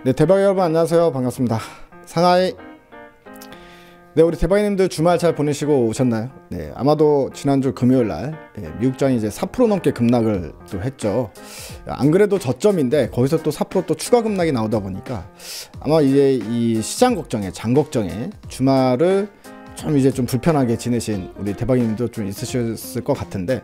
네, 대박 여러분 안녕하세요. 반갑습니다. 상하이. 네, 우리 대박이님들 주말 잘 보내시고 오셨나요? 네, 아마도 지난주 금요일날 미국장이 이제 4% 넘게 급락을 또 했죠. 안 그래도 저점인데 거기서 또 4% 또 추가 급락이 나오다 보니까 아마 이제 이 시장 걱정에, 장 걱정에 주말을 좀 불편하게 지내신 우리 대박이님도 좀 있으셨을 것 같은데,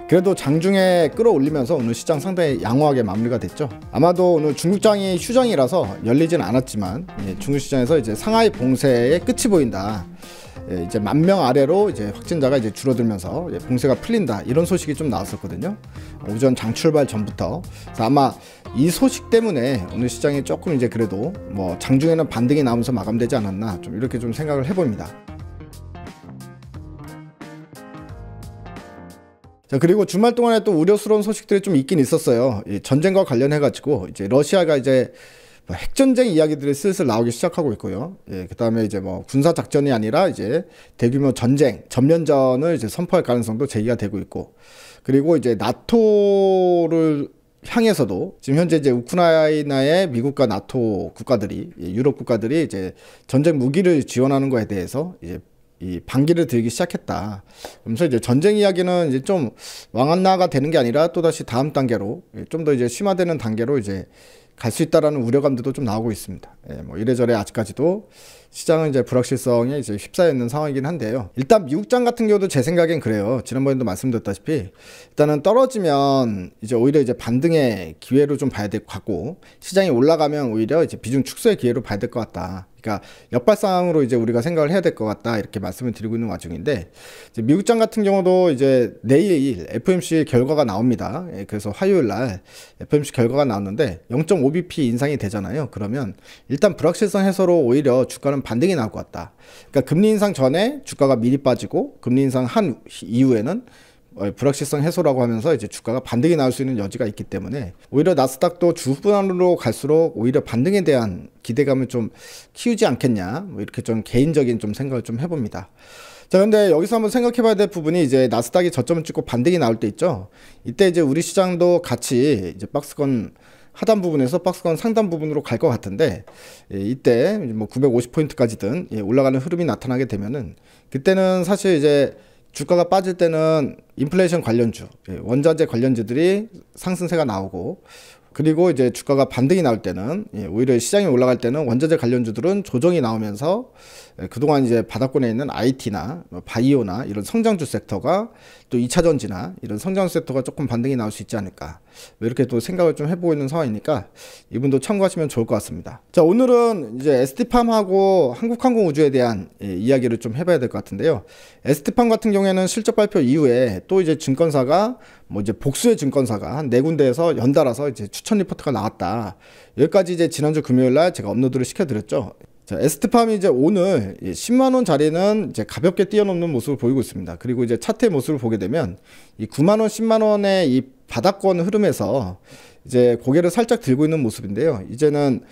그래도 장중에 끌어올리면서 오늘 시장 상당히 양호하게 마무리가 됐죠. 아마도 오늘 중국장이 휴장이라서 열리진 않았지만 중국 시장에서 이제 상하이 봉쇄의 끝이 보인다. 이제 10,000명 아래로 이제 확진자가 이제 줄어들면서 봉쇄가 풀린다, 이런 소식이 좀 나왔었거든요. 오전 장 출발 전부터. 그래서 아마 이 소식 때문에 오늘 시장이 조금 이제 그래도 뭐 장중에는 반등이 나오면서 마감되지 않았나, 좀 이렇게 좀 생각을 해봅니다. 자, 그리고 주말 동안에 또 우려스러운 소식들이 좀 있긴 있었어요. 이 전쟁과 관련해 가지고 이제 러시아가 이제 핵전쟁 이야기들이 슬슬 나오기 시작하고 있고요. 그다음에 이제 뭐 군사 작전이 아니라 이제 대규모 전쟁, 전면전을 이제 선포할 가능성도 제기가 되고 있고, 그리고 이제 나토를 향해서도 지금 현재 이제 우크라이나의 미국과 나토 국가들이, 유럽 국가들이 이제 전쟁 무기를 지원하는 거에 대해서 이제 이 반기를 들기 시작했다. 그러면서 이제 전쟁 이야기는 이제 좀 왕안나가 되는 게 아니라 또다시 다음 단계로 좀 더 이제 심화되는 단계로 이제 갈 수 있다라는 우려감들도 좀 나오고 있습니다. 뭐 이래저래 아직까지도 시장은 이제 불확실성에 이제 휩싸여 있는 상황이긴 한데요. 일단 미국장 같은 경우도 제 생각엔 그래요. 지난번에도 말씀드렸다시피 일단은 떨어지면 이제 오히려 이제 반등의 기회로 좀 봐야 될 것 같고, 시장이 올라가면 오히려 이제 비중 축소의 기회로 봐야 될 것 같다. 그러니까 역발상으로 이제 우리가 생각을 해야 될 것 같다, 이렇게 말씀을 드리고 있는 와중인데, 이제 미국장 같은 경우도 이제 내일 FOMC 결과가 나옵니다. 그래서 화요일 날 FOMC 결과가 나왔는데 0.5bp 인상이 되잖아요. 그러면 일단 불확실성 해소로 오히려 주가는 반등이 나올 것 같다. 그러니까 금리 인상 전에 주가가 미리 빠지고 금리 인상 한 이후에는 불확실성 해소라고 하면서 이제 주가가 반등이 나올 수 있는 여지가 있기 때문에 오히려 나스닥도 주후반으로 갈수록 오히려 반등에 대한 기대감을 좀 키우지 않겠냐, 뭐 이렇게 좀 개인적인 좀 생각을 좀 해봅니다. 자, 근데 여기서 한번 생각해 봐야 될 부분이, 이제 나스닥이 저점을 찍고 반등이 나올 때 있죠. 이때 이제 우리 시장도 같이 이제 박스권 하단 부분에서 박스권 상단 부분으로 갈 것 같은데, 이때 뭐 950포인트까지든 올라가는 흐름이 나타나게 되면은, 그때는 사실 이제 주가가 빠질 때는 인플레이션 관련주, 원자재 관련주들이 상승세가 나오고, 그리고 이제 주가가 반등이 나올 때는, 오히려 시장이 올라갈 때는 원자재 관련주들은 조정이 나오면서 그동안 이제 바닥권에 있는 IT나 바이오나 이런 성장주 섹터가, 또 2차 전지나 이런 성장주 섹터가 조금 반등이 나올 수 있지 않을까, 이렇게 또 생각을 좀 해보고 있는 상황이니까 이분도 참고하시면 좋을 것 같습니다. 자, 오늘은 이제 ST팜하고 한국항공우주에 대한 이야기를 좀 해봐야 될 것 같은데요. ST팜 같은 경우에는 실적 발표 이후에 또 이제 증권사가 뭐 이제 복수의 증권사가 한 4군데에서 연달아서 이제 추천 리포트가 나왔다. 여기까지 이제 지난주 금요일 날 제가 업로드를 시켜드렸죠. 자, ST팜이 이제 오늘 10만원 자리는 이제 가볍게 뛰어넘는 모습을 보이고 있습니다. 그리고 이제 차트의 모습을 보게 되면 이 9만원, 10만원의 이 바닥권 흐름에서 이제 고개를 살짝 들고 있는 모습인데요. 이제는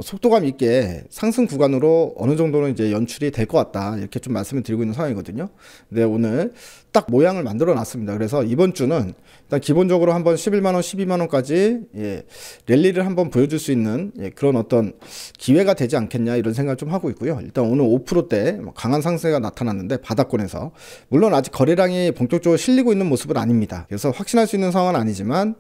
속도감 있게 상승 구간으로 어느 정도는 이제 연출이 될 것 같다, 이렇게 좀 말씀을 드리고 있는 상황이거든요. 근데 오늘 딱 모양을 만들어 놨습니다. 그래서 이번 주는 일단 기본적으로 한번 11만원, 12만원까지 랠리를 한번 보여줄 수 있는 그런 어떤 기회가 되지 않겠냐, 이런 생각을 좀 하고 있고요. 일단 오늘 5%대 강한 상승세가 나타났는데 바닥권에서, 물론 아직 거래량이 본격적으로 실리고 있는 모습은 아닙니다. 그래서 확신할 수 있는 상황은 아니지만,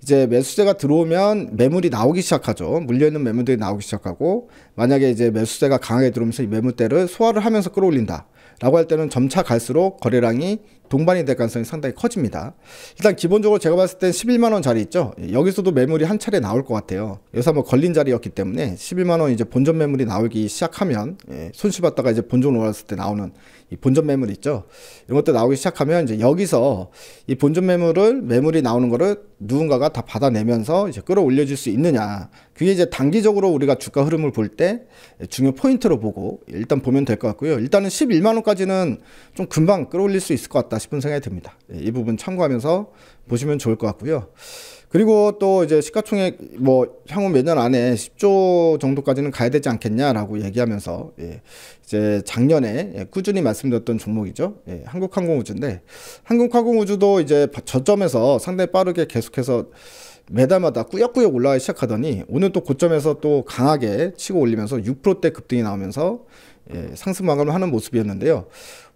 이제 매수세가 들어오면 매물이 나오기 시작하죠. 물려있는 매물들이 나오기 시작하고, 만약에 이제 매수세가 강하게 들어오면서 이 매물대를 소화를 하면서 끌어올린다 라고 할 때는 점차 갈수록 거래량이 동반이 될 가능성이 상당히 커집니다. 일단 기본적으로 제가 봤을 땐 11만원 자리 있죠. 여기서도 매물이 한 차례 나올 것 같아요. 여기서 한번 걸린 자리였기 때문에 11만원 이제 본전 매물이 나오기 시작하면, 손실 봤다가 이제 본전 올랐을 때 나오는 이 본전 매물 있죠. 이런 것들 나오기 시작하면 이제 여기서 이 본전 매물이 나오는 거를 누군가가 다 받아내면서 이제 끌어올려줄 수 있느냐. 그게 이제 단기적으로 우리가 주가 흐름을 볼 때 중요 포인트로 보고 일단 보면 될 것 같고요. 일단은 11만원까지는 좀 금방 끌어올릴 수 있을 것 같다 싶은 생각이 듭니다. 이 부분 참고하면서 보시면 좋을 것 같고요. 그리고 또 이제 시가총액 뭐 향후 몇 년 안에 10조 정도까지는 가야 되지 않겠냐라고 얘기하면서 이제 작년에 꾸준히 말씀드렸던 종목이죠. 한국항공우주인데 한국항공우주도 이제 저점에서 상당히 빠르게 계속해서 매달마다 꾸역꾸역 올라가기 시작하더니 오늘 또 고점에서 또 강하게 치고 올리면서 6%대 급등이 나오면서 상승 마감을 하는 모습이었는데요.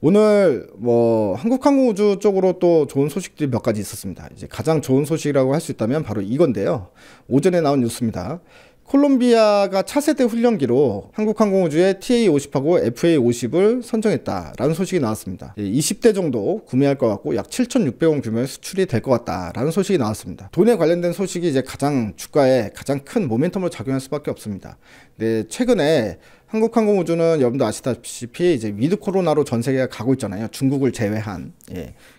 오늘 뭐 한국항공우주 쪽으로 또 좋은 소식들이 몇 가지 있었습니다. 이제 가장 좋은 소식이라고 할 수 있다면 바로 이건데요. 오전에 나온 뉴스입니다. 콜롬비아가 차세대 훈련기로 한국항공우주의 TA-50하고 FA-50을 선정했다라는 소식이 나왔습니다. 20대 정도 구매할 것 같고 약 7,600원 규모의 수출이 될 것 같다라는 소식이 나왔습니다. 돈에 관련된 소식이 이제 가장 주가에 가장 큰 모멘텀으로 작용할 수밖에 없습니다. 네, 최근에 한국항공우주는 여러분도 아시다시피 이제 위드 코로나로 전 세계가 가고 있잖아요. 중국을 제외한.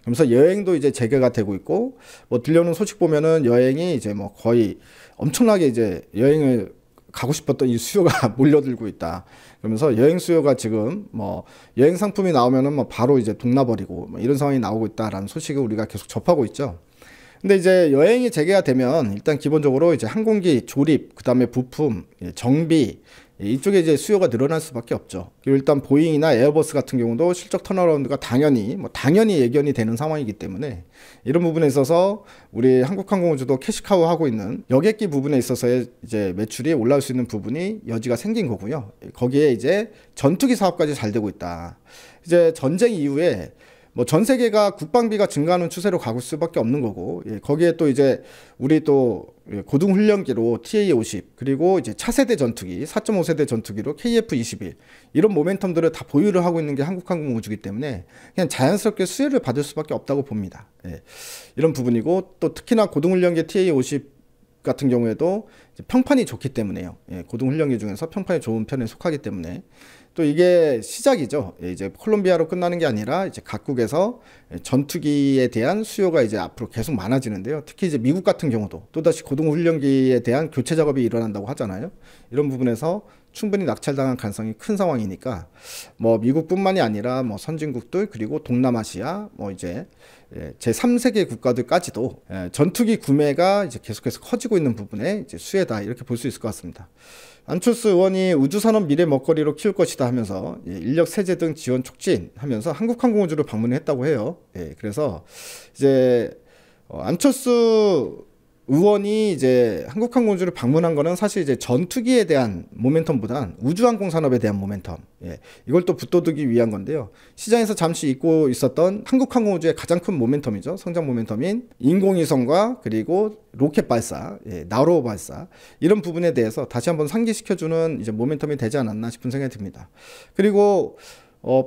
그러면서 여행도 이제 재개가 되고 있고, 뭐 들려오는 소식 보면은 여행이 이제 뭐 거의 엄청나게 이제 여행을 가고 싶었던 이 수요가 몰려들고 있다. 그러면서 여행 수요가 지금 뭐 여행 상품이 나오면은 뭐 바로 이제 동나버리고 뭐 이런 상황이 나오고 있다라는 소식을 우리가 계속 접하고 있죠. 근데 이제 여행이 재개가 되면 일단 기본적으로 이제 항공기 조립, 그 다음에 부품, 정비, 이쪽에 이제 수요가 늘어날 수밖에 없죠. 그리고 일단 보잉이나 에어버스 같은 경우도 실적 턴어라운드가 당연히 예견이 되는 상황이기 때문에 이런 부분에 있어서 우리 한국항공우주도 캐시카우 하고 있는 여객기 부분에 있어서의 이제 매출이 올라올 수 있는 부분이 여지가 생긴 거고요. 거기에 이제 전투기 사업까지 잘 되고 있다. 이제 전쟁 이후에 뭐 전 세계가 국방비가 증가하는 추세로 가고 수밖에 없는 거고, 거기에 또 이제 우리 또 고등 훈련기로 TA-50 그리고 이제 차세대 전투기 4.5세대 전투기로 KF-21 이런 모멘텀들을 다 보유를 하고 있는 게 한국항공우주이기 때문에 그냥 자연스럽게 수혜를 받을 수밖에 없다고 봅니다. 이런 부분이고 또 특히나 고등 훈련기 TA-50 같은 경우에도 평판이 좋기 때문에요. 고등 훈련기 중에서 평판이 좋은 편에 속하기 때문에 또 이게 시작이죠. 이제 콜롬비아로 끝나는 게 아니라 이제 각국에서 전투기에 대한 수요가 이제 앞으로 계속 많아지는데요. 특히 이제 미국 같은 경우도 또다시 고등훈련기에 대한 교체 작업이 일어난다고 하잖아요. 이런 부분에서 충분히 낙찰당할 가능성이 큰 상황이니까 뭐 미국뿐만이 아니라 뭐 선진국들 그리고 동남아시아 뭐 이제 제3세계 국가들까지도 전투기 구매가 이제 계속해서 커지고 있는 부분에 이제 수혜다 이렇게 볼 수 있을 것 같습니다. 안철수 의원이 우주산업 미래 먹거리로 키울 것이다 하면서 인력 세제 등 지원 촉진하면서 한국항공우주를 방문했다고 해요. 그래서 이제 안철수 의원이 이제 한국항공우주를 방문한 거는 사실 이제 전투기에 대한 모멘텀보단 우주항공 산업에 대한 모멘텀, 이걸 또 붙돋우기 위한 건데요. 시장에서 잠시 잊고 있었던 한국항공우주의 가장 큰 모멘텀이죠. 성장 모멘텀인 인공위성과 그리고 로켓 발사, 나로 발사 이런 부분에 대해서 다시 한번 상기시켜주는 이제 모멘텀이 되지 않았나 싶은 생각이 듭니다. 그리고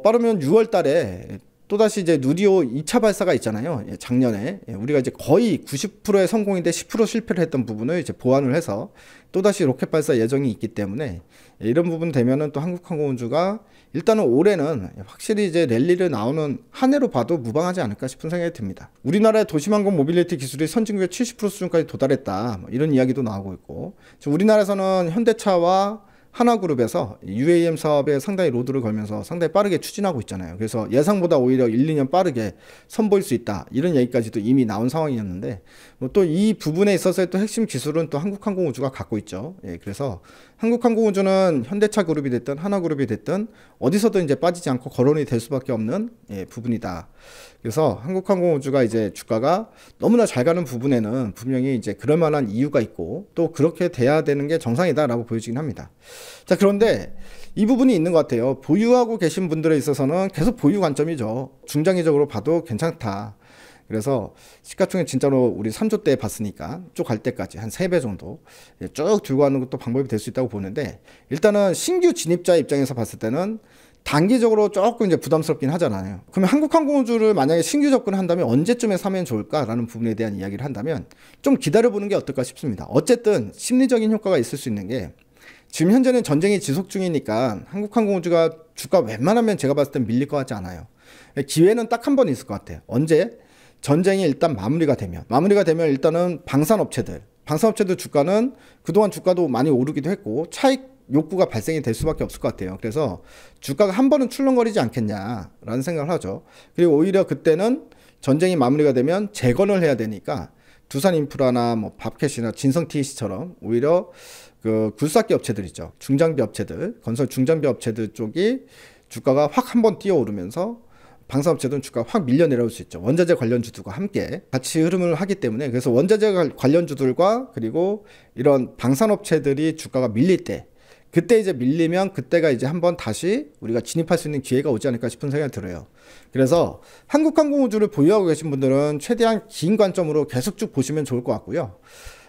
빠르면 6월 달에 또다시 이제 누리호 2차 발사가 있잖아요. 작년에 우리가 이제 거의 90%의 성공인데 10% 실패를 했던 부분을 이제 보완을 해서 또다시 로켓 발사 예정이 있기 때문에 이런 부분 되면은 또 한국항공우주가 일단은 올해는 확실히 이제 랠리를 나오는 한 해로 봐도 무방하지 않을까 싶은 생각이 듭니다. 우리나라의 도심항공 모빌리티 기술이 선진국의 70% 수준까지 도달했다. 뭐 이런 이야기도 나오고 있고 지금 우리나라에서는 현대차와 하나그룹에서 UAM 사업에 상당히 로드를 걸면서 상당히 빠르게 추진하고 있잖아요. 그래서 예상보다 오히려 1, 2년 빠르게 선보일 수 있다. 이런 얘기까지도 이미 나온 상황이었는데 뭐 또 이 부분에 있어서의 또 핵심 기술은 또 한국항공우주가 갖고 있죠. 그래서 한국항공우주는 현대차 그룹이 됐든 하나그룹이 됐든 어디서든 이제 빠지지 않고 거론이 될 수밖에 없는 부분이다. 그래서 한국항공우주가 이제 주가가 너무나 잘 가는 부분에는 분명히 이제 그럴 만한 이유가 있고 또 그렇게 돼야 되는 게 정상이다라고 보여지긴 합니다. 자, 그런데 이 부분이 있는 것 같아요. 보유하고 계신 분들에 있어서는 계속 보유 관점이죠. 중장기적으로 봐도 괜찮다. 그래서 시가총액 진짜로 우리 3조 때 봤으니까 쭉 갈 때까지 한 3배 정도 쭉 들고 가는 것도 방법이 될 수 있다고 보는데 일단은 신규 진입자 입장에서 봤을 때는 단기적으로 조금 이제 부담스럽긴 하잖아요. 그러면 한국항공우주를 만약에 신규 접근을 한다면 언제쯤에 사면 좋을까라는 부분에 대한 이야기를 한다면 좀 기다려보는 게 어떨까 싶습니다. 어쨌든 심리적인 효과가 있을 수 있는 게 지금 현재는 전쟁이 지속 중이니까 한국항공우주가 주가 웬만하면 제가 봤을 땐 밀릴 것 같지 않아요. 기회는 딱 한 번 있을 것 같아요. 언제? 전쟁이 일단 마무리가 되면 일단은 방산업체들 주가는 그동안 주가도 많이 오르기도 했고 차익 욕구가 발생이 될 수밖에 없을 것 같아요. 그래서 주가가 한 번은 출렁거리지 않겠냐라는 생각을 하죠. 그리고 오히려 그때는 전쟁이 마무리가 되면 재건을 해야 되니까 두산인프라나 뭐 밥캣이나 진성TC처럼 오히려 그 굴삭기 업체들 있죠. 중장비 업체들, 건설 중장비 업체들 쪽이 주가가 확 한번 뛰어오르면서 방산업체들은 주가가 확 밀려 내려올 수 있죠. 원자재 관련주들과 함께 같이 흐름을 하기 때문에, 그래서 원자재 관련주들과 그리고 이런 방산업체들이 주가가 밀릴 때, 그때 이제 밀리면 그때가 이제 한번 다시 우리가 진입할 수 있는 기회가 오지 않을까 싶은 생각이 들어요. 그래서 한국항공우주를 보유하고 계신 분들은 최대한 긴 관점으로 계속 쭉 보시면 좋을 것 같고요.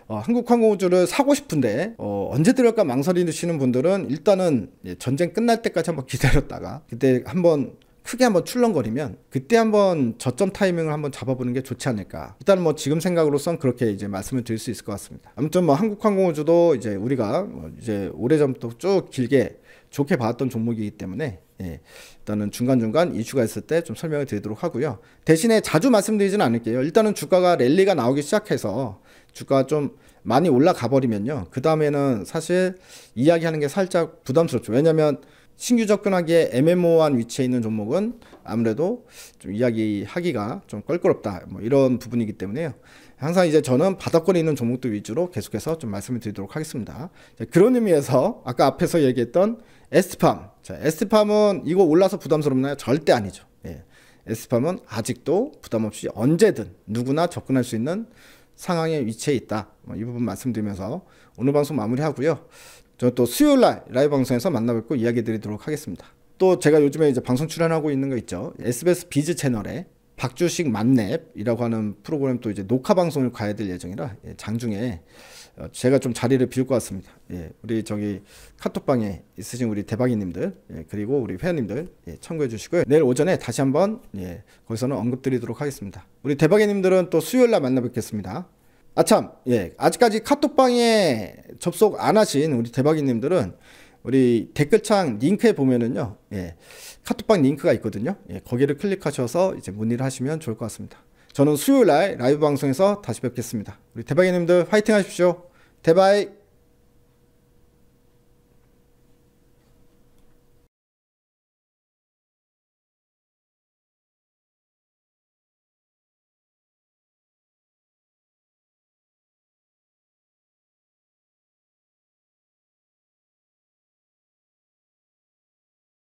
한국항공우주를 사고 싶은데 언제 들을까 망설이시는 분들은 일단은 전쟁 끝날 때까지 한번 기다렸다가 그때 한번 크게 한번 출렁거리면 그때 한번 저점 타이밍을 한번 잡아보는 게 좋지 않을까. 일단 뭐 지금 생각으로선 그렇게 이제 말씀을 드릴 수 있을 것 같습니다. 아무튼 뭐 한국항공우주도 이제 우리가 뭐 이제 오래전부터 쭉 길게 좋게 봐왔던 종목이기 때문에 일단은 중간중간 이슈가 있을 때 좀 설명을 드리도록 하고요. 대신에 자주 말씀드리지는 않을게요. 일단은 주가가 랠리가 나오기 시작해서 주가가 좀 많이 올라가 버리면요, 그 다음에는 사실 이야기하는 게 살짝 부담스럽죠. 왜냐면 신규 접근하기에 애매모호한 위치에 있는 종목은 아무래도 좀 이야기하기가 좀 껄끄럽다, 뭐 이런 부분이기 때문에요. 항상 이제 저는 바닥권에 있는 종목들 위주로 계속해서 좀 말씀을 드리도록 하겠습니다. 그런 의미에서 아까 앞에서 얘기했던 에스팜, 에스팜은 이거 올라서 부담스럽나요? 절대 아니죠. 에스팜은 아직도 부담없이 언제든 누구나 접근할 수 있는 상황에 위치해 있다. 이 부분 말씀드리면서 오늘 방송 마무리하고요. 저 또 수요일날 라이브 방송에서 만나뵙고 이야기 드리도록 하겠습니다. 또 제가 요즘에 이제 방송 출연하고 있는 거 있죠. SBS 비즈 채널에 박주식 만렙이라고 하는 프로그램 또 이제 녹화 방송을 가야 될 예정이라 장중에 제가 좀 자리를 비울 것 같습니다. 우리 저기 카톡방에 있으신 우리 대박이님들, 그리고 우리 회원님들 참고해 주시고요. 내일 오전에 다시 한번 거기서는 언급드리도록 하겠습니다. 우리 대박이님들은 또 수요일날 만나 뵙겠습니다. 아참, 아직까지 카톡방에 접속 안 하신 우리 대박이님들은 우리 댓글창 링크에 보면은요, 카톡방 링크가 있거든요. 거기를 클릭하셔서 이제 문의를 하시면 좋을 것 같습니다. 저는 수요일날 라이브 방송에서 다시 뵙겠습니다. 우리 대박이님들 화이팅 하십시오. 대바이.